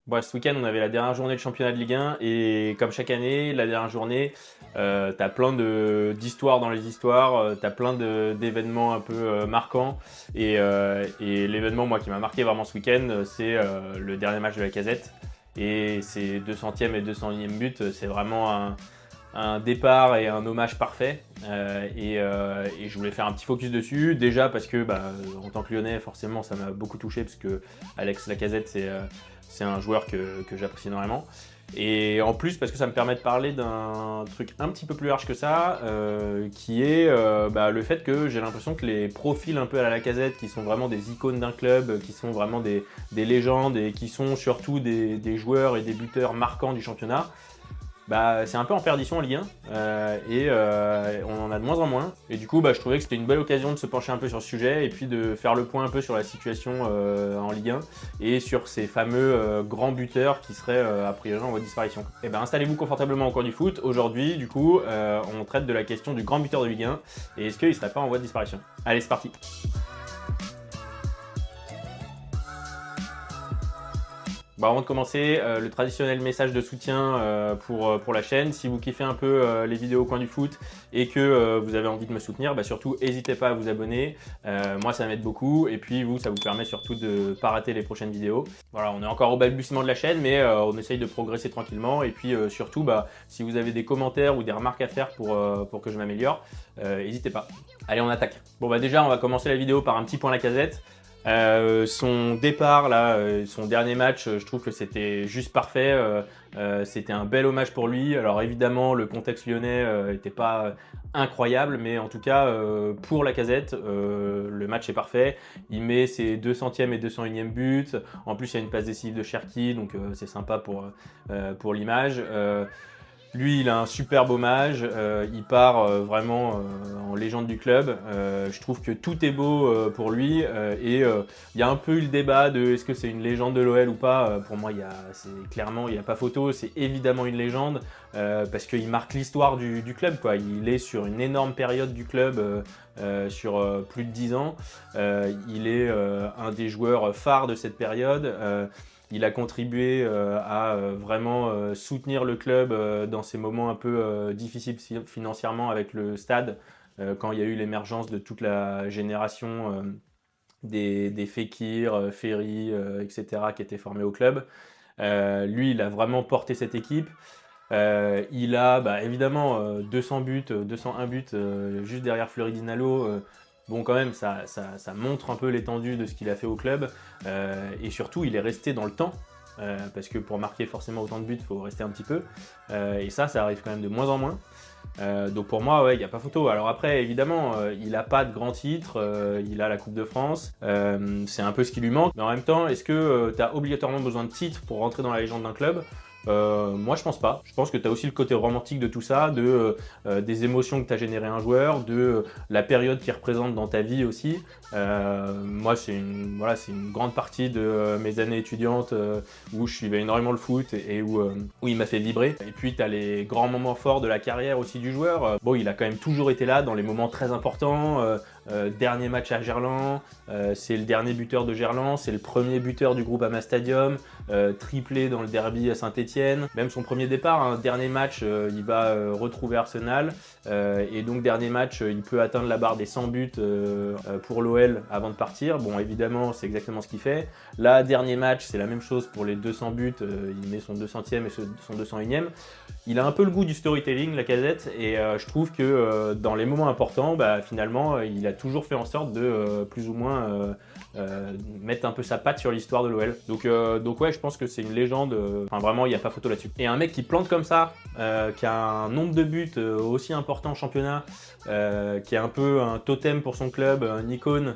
Bon, ce week-end, on avait la dernière journée de championnat de Ligue 1 et comme chaque année, la dernière journée, t'as plein d'histoires dans les histoires, t'as plein d'événements un peu marquants et l'événement moi qui m'a marqué vraiment ce week-end, c'est le dernier match de la Casette et ses 200e et 201e buts, c'est vraiment un départ et un hommage parfait et je voulais faire un petit focus dessus déjà parce que en tant que Lyonnais forcément ça m'a beaucoup touché parce que Alex Lacazette c'est un joueur que j'apprécie énormément et en plus parce que ça me permet de parler d'un truc un petit peu plus large que ça qui est le fait que j'ai l'impression que les profils un peu à la Lacazette qui sont vraiment des icônes d'un club, qui sont vraiment des légendes et qui sont surtout des joueurs et des buteurs marquants du championnat, c'est un peu en perdition en Ligue 1 on en a de moins en moins. Et du coup, je trouvais que c'était une belle occasion de se pencher un peu sur ce sujet et puis de faire le point un peu sur la situation en Ligue 1 et sur ces fameux grands buteurs qui seraient a priori en voie de disparition. Et installez-vous confortablement au coin du foot. Aujourd'hui, du coup, on traite de la question du grand buteur de Ligue 1 et est-ce qu'il serait pas en voie de disparition. Allez, c'est parti. Avant de commencer, le traditionnel message de soutien pour la chaîne. Si vous kiffez un peu les vidéos au coin du foot et que vous avez envie de me soutenir, surtout n'hésitez pas à vous abonner. Moi ça m'aide beaucoup et puis vous ça vous permet surtout de ne pas rater les prochaines vidéos. Voilà, on est encore au balbutiement de la chaîne mais on essaye de progresser tranquillement et puis surtout si vous avez des commentaires ou des remarques à faire pour que je m'améliore, n'hésitez pas. Allez, on attaque. Déjà on va commencer la vidéo par un petit point Lacazette. Son départ là, son dernier match, je trouve que c'était juste parfait. C'était un bel hommage pour lui. Alors évidemment, le contexte lyonnais n'était pas incroyable, mais en tout cas pour Lacazette, le match est parfait. Il met ses 200e et 201e buts. En plus, il y a une passe décisive de Cherki, donc c'est sympa pour l'image. Lui, il a un superbe hommage, il part vraiment en légende du club. Je trouve que tout est beau pour lui il y a un peu eu le débat de est-ce que c'est une légende de l'OL ou pas. Pour moi, clairement, il n'y a pas photo, c'est évidemment une légende parce qu'il marque l'histoire du club, quoi. Il est sur une énorme période du club, sur plus de 10 ans. Il est un des joueurs phares de cette période. Il a contribué à vraiment soutenir le club dans ces moments un peu difficiles financièrement avec le stade, quand il y a eu l'émergence de toute la génération des Fekir, Ferry, etc. qui étaient formés au club. Lui, il a vraiment porté cette équipe. Il a évidemment 200 buts, 201 buts juste derrière Fleury Dinalo. Bon, quand même, ça montre un peu l'étendue de ce qu'il a fait au club. Et surtout, il est resté dans le temps. Parce que pour marquer forcément autant de buts, il faut rester un petit peu. Et ça arrive quand même de moins en moins. Donc pour moi, ouais, il n'y a pas photo. Alors après, évidemment, il n'a pas de grand titre. Il a la Coupe de France. C'est un peu ce qui lui manque. Mais en même temps, est-ce que tu as obligatoirement besoin de titre pour rentrer dans la légende d'un club ? Moi je pense pas. Je pense que tu as aussi le côté romantique de tout ça, des émotions que tu as généré un joueur, de la période qu'il représente dans ta vie aussi. Moi c'est une grande partie de mes années étudiantes où je suivais énormément le foot et où il m'a fait vibrer. Et puis tu as les grands moments forts de la carrière aussi du joueur. Bon, il a quand même toujours été là dans les moments très importants. Dernier match à Gerland, c'est le dernier buteur de Gerland, c'est le premier buteur du groupe Ama Stadium, triplé dans le derby à Saint-Etienne. Même son premier départ, dernier match, il va retrouver Arsenal et donc dernier match, il peut atteindre la barre des 100 buts pour l'OL avant de partir. Bon, évidemment, c'est exactement ce qu'il fait. Là, dernier match, c'est la même chose pour les 200 buts, il met son 200e et son 201e. Il a un peu le goût du storytelling, Lacazette, et je trouve que dans les moments importants, finalement, il a toujours fait en sorte de plus ou moins mettre un peu sa patte sur l'histoire de l'OL. Donc ouais, je pense que c'est une légende. Vraiment, il n'y a pas photo là-dessus. Et un mec qui plante comme ça, qui a un nombre de buts aussi important en championnat, qui est un peu un totem pour son club, une icône,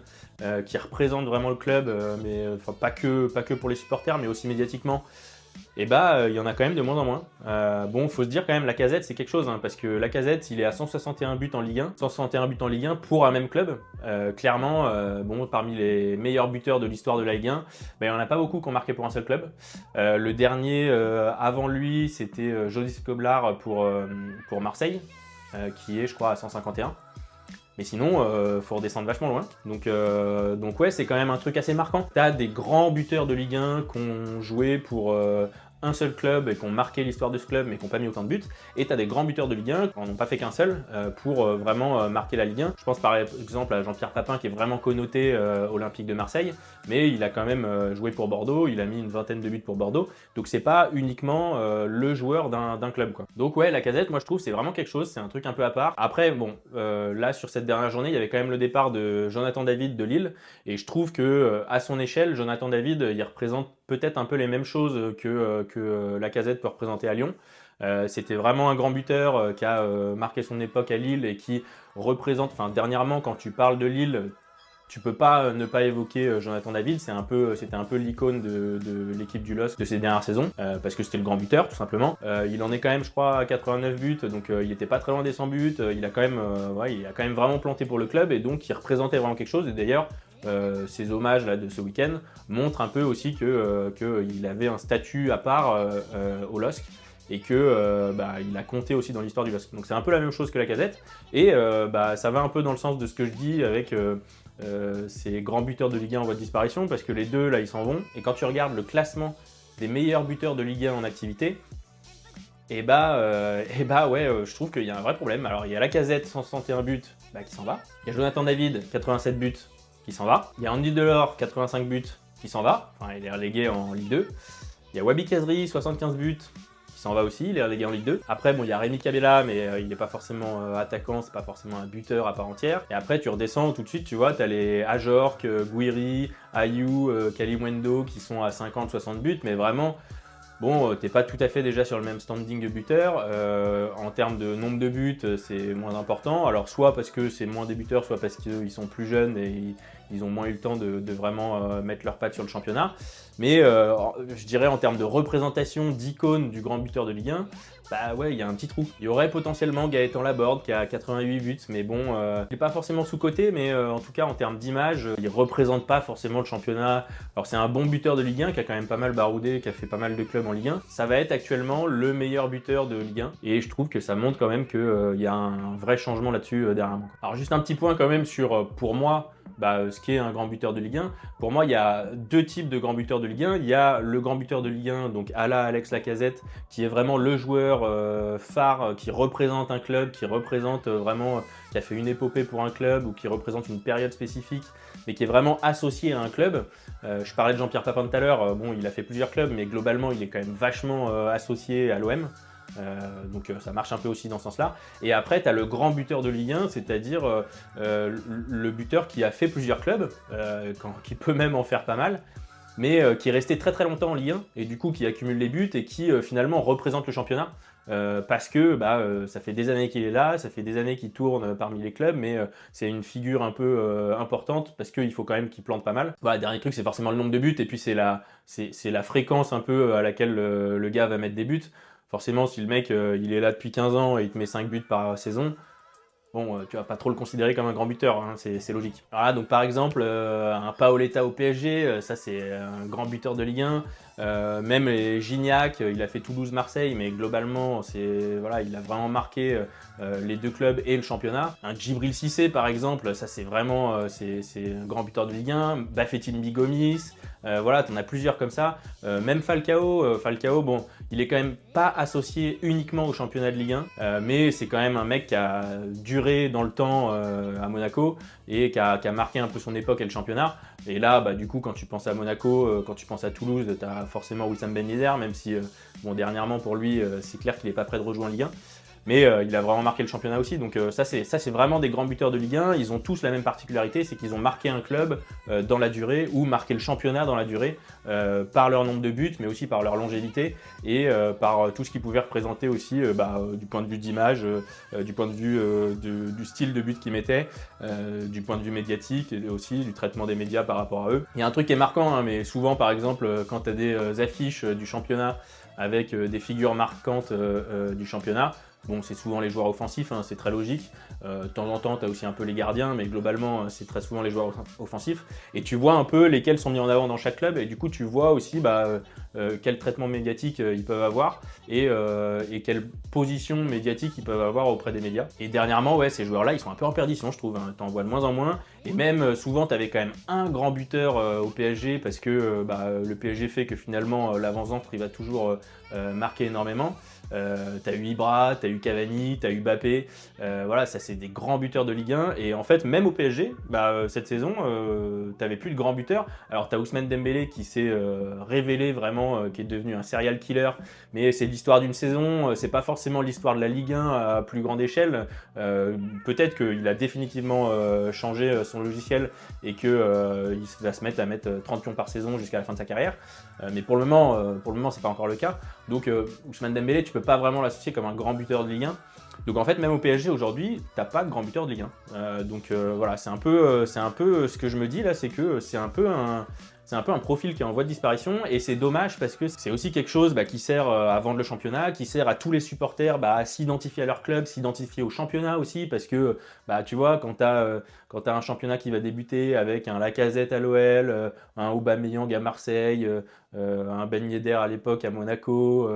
qui représente vraiment le club, mais pas que pour les supporters, mais aussi médiatiquement. Et il y en a quand même de moins en moins. Bon, faut se dire quand même, Lacazette, c'est quelque chose, parce que Lacazette, il est à 161 buts en Ligue 1, 161 buts en Ligue 1 pour un même club. Clairement, parmi les meilleurs buteurs de l'histoire de la Ligue 1, il n'y en a pas beaucoup qui ont marqué pour un seul club. Le dernier avant lui, c'était Joseph Koblar pour Marseille, qui est, je crois, à 151. Mais sinon, faut redescendre vachement loin. Donc ouais, c'est quand même un truc assez marquant. T'as des grands buteurs de Ligue 1 qui ont joué pour un seul club et qui ont marqué l'histoire de ce club mais qui n'ont pas mis autant de buts. Et tu as des grands buteurs de Ligue 1 qui n'en ont pas fait qu'un seul pour vraiment marquer la Ligue 1. Je pense par exemple à Jean-Pierre Papin qui est vraiment connoté Olympique de Marseille, mais il a quand même joué pour Bordeaux, il a mis une vingtaine de buts pour Bordeaux. Donc c'est pas uniquement le joueur d'un club, quoi. Donc ouais, Lacazette, moi je trouve c'est vraiment quelque chose, c'est un truc un peu à part. Après bon, là sur cette dernière journée, il y avait quand même le départ de Jonathan David de Lille et je trouve que à son échelle, Jonathan David, il représente peut-être un peu les mêmes choses que Lacazette peut représenter à Lyon. C'était vraiment un grand buteur qui a marqué son époque à Lille et qui représente, enfin dernièrement quand tu parles de Lille, tu peux pas ne pas évoquer Jonathan David, c'était un peu l'icône de l'équipe du LOSC de ces dernières saisons, parce que c'était le grand buteur tout simplement. Il en est quand même je crois à 89 buts, donc il était pas très loin des 100 buts, il a quand même vraiment planté pour le club et donc il représentait vraiment quelque chose et d'ailleurs ces hommages là de ce week-end montrent un peu aussi qu'il avait un statut à part au LOSC et que il a compté aussi dans l'histoire du LOSC. Donc c'est un peu la même chose que Lacazette et ça va un peu dans le sens de ce que je dis avec ces grands buteurs de Ligue 1 en voie de disparition parce que les deux là ils s'en vont et quand tu regardes le classement des meilleurs buteurs de Ligue 1 en activité, je trouve qu'il y a un vrai problème. Alors il y a Lacazette 161 buts qui s'en va, il y a Jonathan David 87 buts qui s'en va. Il y a Andy Delors, 85 buts, qui s'en va. Enfin, il est relégué en Ligue 2. Il y a Wabi Kazri, 75 buts, qui s'en va aussi. Il est relégué en Ligue 2. Après, bon, il y a Rémi Cabella, mais il n'est pas forcément attaquant, c'est pas forcément un buteur à part entière. Et après, tu redescends tout de suite, tu vois, tu as les Ajorc, Gouiri, Ayou, Kalimwendo qui sont à 50-60 buts, mais vraiment. Bon, t'es pas tout à fait déjà sur le même standing de buteur. En termes de nombre de buts, c'est moins important. Alors soit parce que c'est moins des buteurs, soit parce qu'ils sont plus jeunes et ils ont moins eu le temps de vraiment mettre leurs pattes sur le championnat. Mais je dirais en termes de représentation d'icône du grand buteur de Ligue 1, il y a un petit trou. Il y aurait potentiellement Gaëtan Laborde qui a 88 buts, mais bon, il n'est pas forcément sous-coté, mais en tout cas en termes d'image, il ne représente pas forcément le championnat. Alors c'est un bon buteur de Ligue 1 qui a quand même pas mal baroudé, qui a fait pas mal de clubs en Ligue 1. Ça va être actuellement le meilleur buteur de Ligue 1 et je trouve que ça montre quand même qu'il y a un vrai changement là-dessus dernièrement. Alors juste un petit point quand même sur, pour moi, ce qui est un grand buteur de Ligue 1. Pour moi, il y a deux types de grands buteurs de Ligue 1. Il y a le grand buteur de Ligue 1, donc Alex Lacazette, qui est vraiment le joueur phare, qui représente un club, qui représente qui a fait une épopée pour un club ou qui représente une période spécifique, mais qui est vraiment associé à un club. Je parlais de Jean-Pierre Papin tout à l'heure, il a fait plusieurs clubs, mais globalement, il est quand même vachement associé à l'OM. Donc ça marche un peu aussi dans ce sens-là. Et après, tu as le grand buteur de Ligue 1, c'est-à-dire le buteur qui a fait plusieurs clubs, qui peut même en faire pas mal, mais qui est resté très très longtemps en Ligue 1, et du coup qui accumule les buts et qui finalement représente le championnat. Parce que ça fait des années qu'il est là, ça fait des années qu'il tourne parmi les clubs, mais c'est une figure un peu importante parce qu'il faut quand même qu'il plante pas mal. Dernier truc, c'est forcément le nombre de buts et puis c'est la fréquence un peu à laquelle le gars va mettre des buts. Forcément, si le mec il est là depuis 15 ans et il te met 5 buts par saison, tu vas pas trop le considérer comme un grand buteur, hein, c'est logique. Voilà, donc par exemple, un Paoletta au PSG, ça c'est un grand buteur de Ligue 1. Même Gignac, il a fait Toulouse-Marseille, mais globalement, il a vraiment marqué les deux clubs et le championnat. Un Djibril Cissé, par exemple, ça c'est vraiment c'est un grand buteur de Ligue 1. Bafétine Gomis, t'en as plusieurs comme ça. Même Falcao, bon, il est quand même pas associé uniquement au championnat de Ligue 1, mais c'est quand même un mec qui a duré dans le temps à Monaco et qui a marqué un peu son époque et le championnat. Et là, du coup, quand tu penses à Monaco, quand tu penses à Toulouse, tu as forcément Wissam Ben Yedder, même si dernièrement pour lui, c'est clair qu'il n'est pas prêt de rejoindre Ligue 1. Mais il a vraiment marqué le championnat aussi, donc ça c'est vraiment des grands buteurs de Ligue 1. Ils ont tous la même particularité, c'est qu'ils ont marqué un club dans la durée ou marqué le championnat dans la durée par leur nombre de buts, mais aussi par leur longévité et par tout ce qu'ils pouvaient représenter aussi du point de vue d'image, du point de vue du style de but qu'ils mettaient, du point de vue médiatique et aussi du traitement des médias par rapport à eux. Il y a un truc qui est marquant, hein, mais souvent par exemple quand tu as des affiches du championnat avec des figures marquantes du championnat, bon, c'est souvent les joueurs offensifs, hein, c'est très logique. De temps en temps, tu as aussi un peu les gardiens, mais globalement, c'est très souvent les joueurs offensifs. Et tu vois un peu lesquels sont mis en avant dans chaque club. Et du coup, tu vois aussi quel traitement médiatique ils peuvent avoir et quelle position médiatique ils peuvent avoir auprès des médias. Et dernièrement, ouais, ces joueurs-là, ils sont un peu en perdition, je trouve. Hein. T'en vois de moins en moins. Et même souvent, tu avais quand même un grand buteur au PSG parce que le PSG fait que finalement, l'avant-centre, il va toujours marquer énormément. T'as eu Ibra, t'as eu Cavani, t'as eu Mbappé, voilà, ça c'est des grands buteurs de Ligue 1 et en fait même au PSG, cette saison, t'avais plus de grands buteurs. Alors t'as Ousmane Dembélé qui s'est révélé vraiment, qui est devenu un serial killer, mais c'est l'histoire d'une saison, c'est pas forcément l'histoire de la Ligue 1 à plus grande échelle. Peut-être qu'il a définitivement changé son logiciel et qu'il va se mettre à mettre 30 pions par saison jusqu'à la fin de sa carrière, mais pour le moment c'est pas encore le cas. Donc Ousmane Dembélé, tu peux pas vraiment l'associer comme un grand buteur de Ligue 1. Donc en fait, même au PSG aujourd'hui, t'as pas de grand buteur de Ligue 1. Voilà, c'est un peu ce que je me dis là, c'est que c'est un peu un profil qui est en voie de disparition et c'est dommage parce que c'est aussi quelque chose qui sert à vendre le championnat, qui sert à tous les supporters à s'identifier à leur club, s'identifier au championnat aussi parce que tu vois quand t'as un championnat qui va débuter avec un Lacazette à l'OL, un Aubameyang à Marseille, un Ben Yedder à l'époque à Monaco,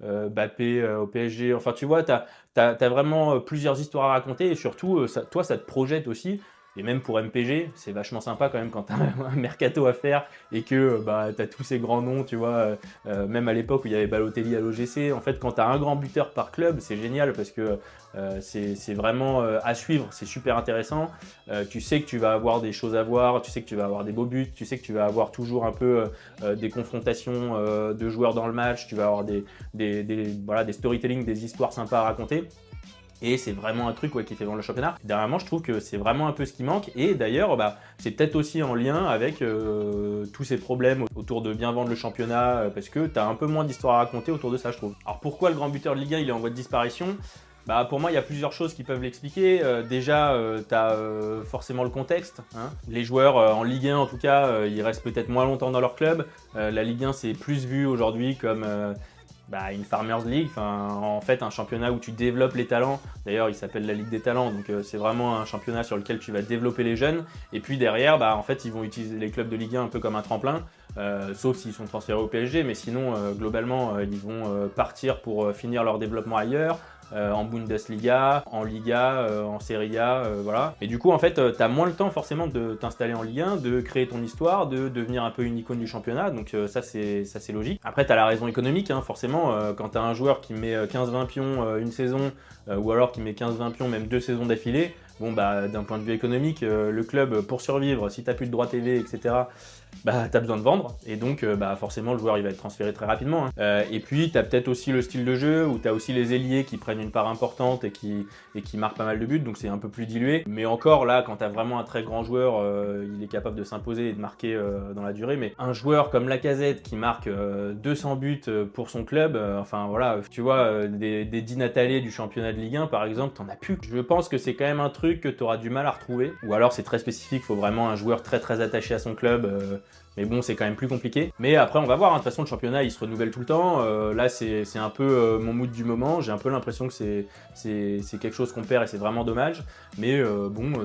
Mbappé au PSG, enfin tu vois t'as vraiment plusieurs histoires à raconter et surtout ça te projette aussi. Et même pour MPG, c'est vachement sympa quand même quand tu as un mercato à faire et que tu as tous ces grands noms, tu vois, même à l'époque où il y avait Balotelli à l'OGC. En fait, quand tu as un grand buteur par club, c'est génial parce que c'est vraiment à suivre, c'est super intéressant. Tu sais que tu vas avoir des choses à voir, tu sais que tu vas avoir des beaux buts, tu sais que tu vas avoir toujours un peu des confrontations de joueurs dans le match, tu vas avoir des storytelling, des histoires sympas à raconter. Et c'est vraiment un truc qui fait vendre le championnat. Dernièrement, je trouve que c'est vraiment un peu ce qui manque. Et d'ailleurs, c'est peut-être aussi en lien avec tous ces problèmes autour de bien vendre le championnat, parce que tu as un peu moins d'histoires à raconter autour de ça, je trouve. Alors pourquoi le grand buteur de Ligue 1 il est en voie de disparition ? Pour moi, il y a plusieurs choses qui peuvent l'expliquer. Déjà, tu as forcément le contexte. Hein. Les joueurs en Ligue 1, en tout cas, ils restent peut-être moins longtemps dans leur club. La Ligue 1, c'est plus vu aujourd'hui comme une Farmers League, en fait un championnat où tu développes les talents. D'ailleurs, il s'appelle la Ligue des talents, donc c'est vraiment un championnat sur lequel tu vas développer les jeunes. Et puis derrière, en fait, ils vont utiliser les clubs de Ligue 1 un peu comme un tremplin, sauf s'ils sont transférés au PSG, mais sinon, globalement, ils vont partir pour finir leur développement ailleurs. En Bundesliga, en Liga, en Serie A, voilà. Et du coup, en fait, tu as moins le temps forcément de t'installer en Ligue 1, de créer ton histoire, de devenir un peu une icône du championnat, donc ça c'est logique. Après, tu as la raison économique, hein, forcément, quand tu as un joueur qui met 15-20 pions une saison, ou alors qui met 15-20 pions même 2 saisons d'affilée, bon, d'un point de vue économique, le club, pour survivre, si tu n'as plus de droits TV, etc., tu as besoin de vendre et donc forcément le joueur il va être transféré très rapidement. Hein. Et puis tu as peut-être aussi le style de jeu où tu as aussi les ailiers qui prennent une part importante et qui marquent pas mal de buts, donc c'est un peu plus dilué. Mais encore là, quand tu as vraiment un très grand joueur, il est capable de s'imposer et de marquer dans la durée. Mais un joueur comme Lacazette qui marque 200 buts pour son club, enfin voilà, tu vois, des Di Natale du championnat de Ligue 1 par exemple, t'en as plus. Je pense que c'est quand même un truc que tu auras du mal à retrouver. Ou alors c'est très spécifique, il faut vraiment un joueur très très attaché à son club. Mais bon, c'est quand même plus compliqué. Mais après, on va voir. Hein. De toute façon, le championnat, il se renouvelle tout le temps. Là, c'est un peu mon mood du moment. J'ai un peu l'impression que c'est quelque chose qu'on perd et c'est vraiment dommage. Mais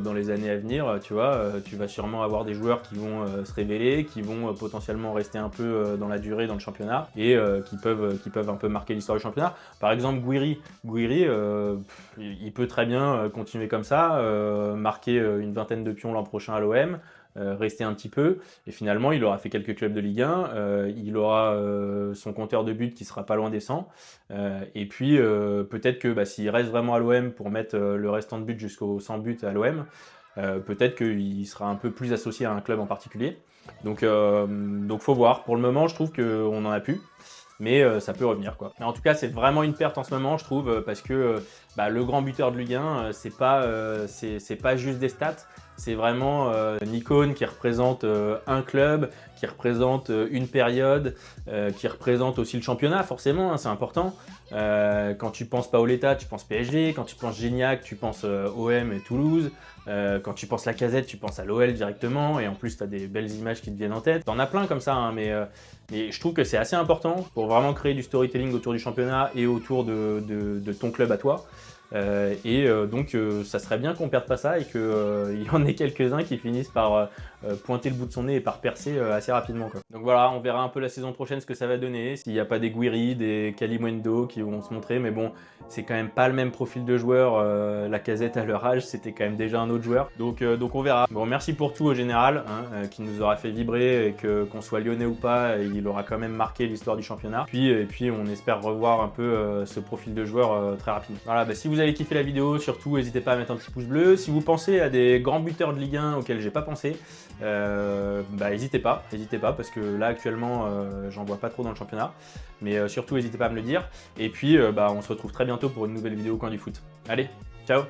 dans les années à venir, tu vois, tu vas sûrement avoir des joueurs qui vont se révéler, qui vont potentiellement rester un peu dans la durée dans le championnat et qui peuvent un peu marquer l'histoire du championnat. Par exemple, Gouiri, il peut très bien continuer comme ça, marquer une vingtaine de pions l'an prochain à l'OM. Rester un petit peu et finalement il aura fait quelques clubs de Ligue 1, il aura son compteur de buts qui sera pas loin des 100 et puis peut-être que s'il reste vraiment à l'OM pour mettre le restant de buts jusqu'aux 100 buts à l'OM, peut-être qu'il sera un peu plus associé à un club en particulier, donc faut voir. Pour le moment je trouve qu'on en a plus, mais ça peut revenir quoi. Mais en tout cas c'est vraiment une perte en ce moment je trouve, parce que le grand buteur de Ligue 1 c'est pas juste des stats. C'est vraiment une icône qui représente un club, qui représente une période, qui représente aussi le championnat, forcément, hein, c'est important. Quand tu penses Paoletta, tu penses PSG. Quand tu penses Gignac, tu penses OM et Toulouse. Quand tu penses Lacazette, tu penses à l'OL directement. Et en plus, tu as des belles images qui te viennent en tête. T'en as plein comme ça, hein, mais je trouve que c'est assez important pour vraiment créer du storytelling autour du championnat et autour de ton club à toi. Donc ça serait bien qu'on perde pas ça et qu'il y en ait quelques-uns qui finissent par pointer le bout de son nez et par percer assez rapidement, quoi. Donc voilà, on verra un peu la saison prochaine ce que ça va donner, s'il n'y a pas des Guiri, des Kalimundo qui vont se montrer, mais bon, c'est quand même pas le même profil de joueur. Lacazette à leur âge, c'était quand même déjà un autre joueur, donc on verra. Bon, merci pour tout au général, hein, qui nous aura fait vibrer, et qu'on soit lyonnais ou pas, il aura quand même marqué l'histoire du championnat. Et puis on espère revoir un peu ce profil de joueur très rapidement. Voilà, bah, si vous avez kiffé la vidéo, surtout n'hésitez pas à mettre un petit pouce bleu. Si vous pensez à des grands buteurs de Ligue 1 auxquels j'ai pas pensé, bah, n'hésitez pas, parce que là actuellement j'en vois pas trop dans le championnat, mais surtout n'hésitez pas à me le dire. Et puis bah, on se retrouve très bientôt pour une nouvelle vidéo au coin du foot. Allez, ciao!